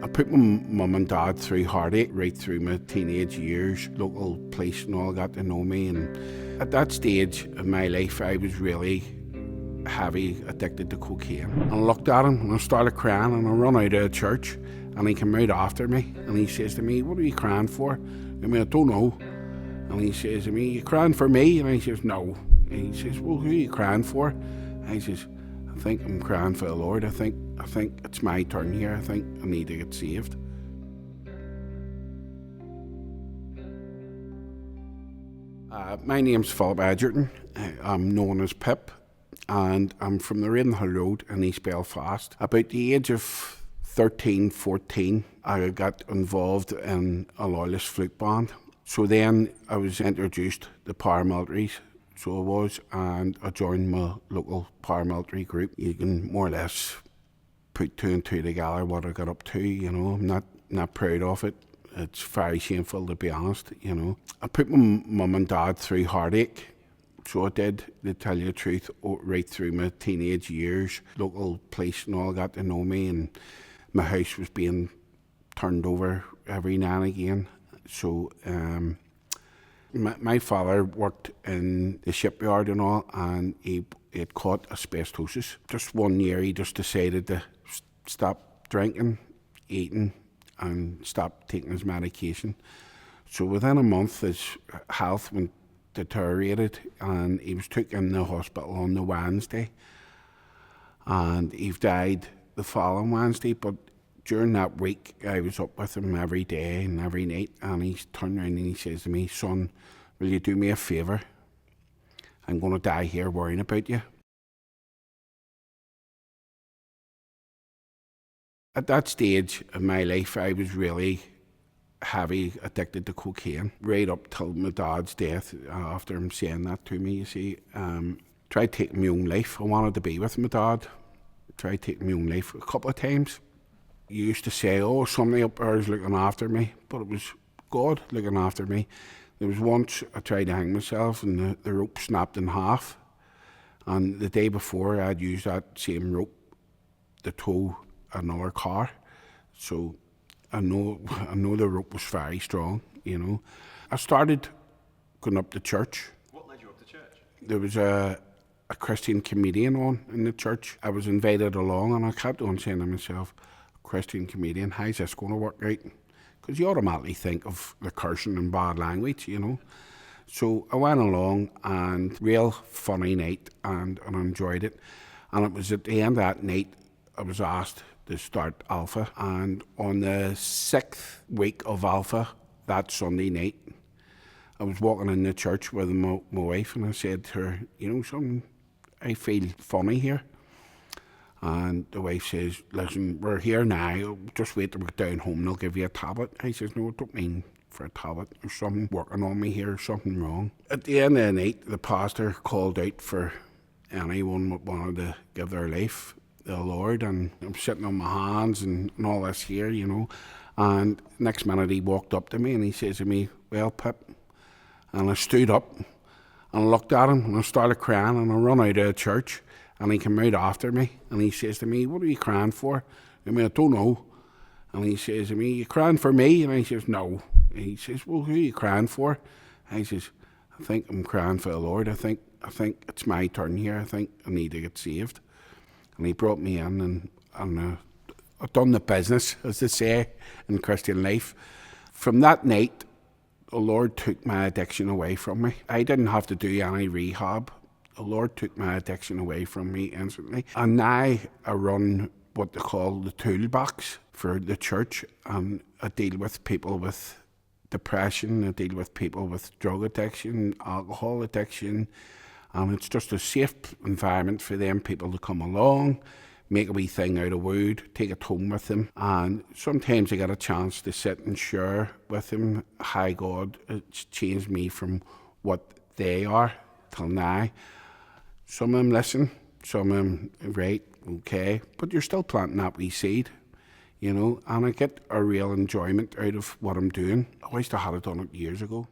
I put my mum and dad through heartache right through my teenage years. Local police and all got to know me, and at that stage of my life I was really heavy addicted to cocaine. And I looked at him and I started crying, and I run out of church and he came out after me and he says to me, "What are you crying for?" I mean, I don't know. And he says to me, "You crying for me?" And I says, "No." And he says, "Well, who are you crying for?" And I says, "I think I'm crying for the Lord. I think it's my turn here. I think I need to get saved." My name's Philip Edgerton. I'm known as Pip, and I'm from the Ravenhill Road in East Belfast. About the age of 13, 14, I got involved in a loyalist flute band. So then I was introduced to paramilitaries, so I was, and I joined my local paramilitary group. You can more or less put two and two together what I got up to, you know. I'm not proud of it. It's very shameful, to be honest, you know. I put my mum and dad through heartache, so I did, to tell you the truth, right through my teenage years. Local police and all got to know me, and my house was being turned over every now and again. So my father worked in the shipyard and all, and he had caught asbestosis. Just one year he just decided to stop drinking, eating, and stop taking his medication. So within a month his health went deteriorated, and he was took in the hospital on the Wednesday, and he died the following Wednesday. But during that week I was up with him every day and every night, and he turned around and he says to me, "Son, will you do me a favour? I'm going to die here worrying about you." At that stage of my life I was really heavy addicted to cocaine, right up till my dad's death. After him saying that to me, you see, tried taking my own life. I wanted to be with my dad. Tried taking my own life a couple of times. You used to say, "Oh, somebody up there is looking after me," but it was God looking after me. There was once I tried to hang myself, and the rope snapped in half, and the day before I'd used that same rope to tow another car. So I know the rope was very strong, you know. I started going up to church. What led you up to church? There was a Christian comedian on in the church. I was invited along, and I kept on saying to myself, "Christian comedian, how's this going to work out?" Because you automatically think of the cursing and bad language, you know. So I went along, and real funny night, and I enjoyed it. And it was at the end of that night I was asked to start Alpha, and on the 6th week of Alpha, that Sunday night, I was walking in the church with my wife, and I said to her, "You know something, I feel funny here." And the wife says, "Listen, we're here now, just wait till we get down home and I'll give you a tablet." I says, "No, I don't mean for a tablet. There's something working on me here, something wrong." At the end of the night, the pastor called out for anyone that wanted to give their life to the Lord, and I'm sitting on my hands and all this here, you know. And next minute he walked up to me and he says to me, "Well, Pip," and I stood up and I looked at him and I started crying, and I run out of church. And he came out after me, and he says to me, "What are you crying for?" I mean, I don't know. And he says to me, "You crying for me?" And I says, "No." And he says, "Well, who are you crying for?" I says, "I think I'm crying for the Lord. I think it's my turn here. I think I need to get saved." And he brought me in, and I've done the business, as they say, in Christian life. From that night, the Lord took my addiction away from me. I didn't have to do any rehab. The Lord took my addiction away from me instantly. And now I run what they call the toolbox for the church, and I deal with people with depression, I deal with people with drug addiction, alcohol addiction, and it's just a safe environment for them people to come along, make a wee thing out of wood, take it home with them, and sometimes I get a chance to sit and share with them how God has changed me from what they are till now. Some of them listen, some of them, right, okay, but you're still planting that wee seed, you know, and I get a real enjoyment out of what I'm doing. I wish I had done it years ago.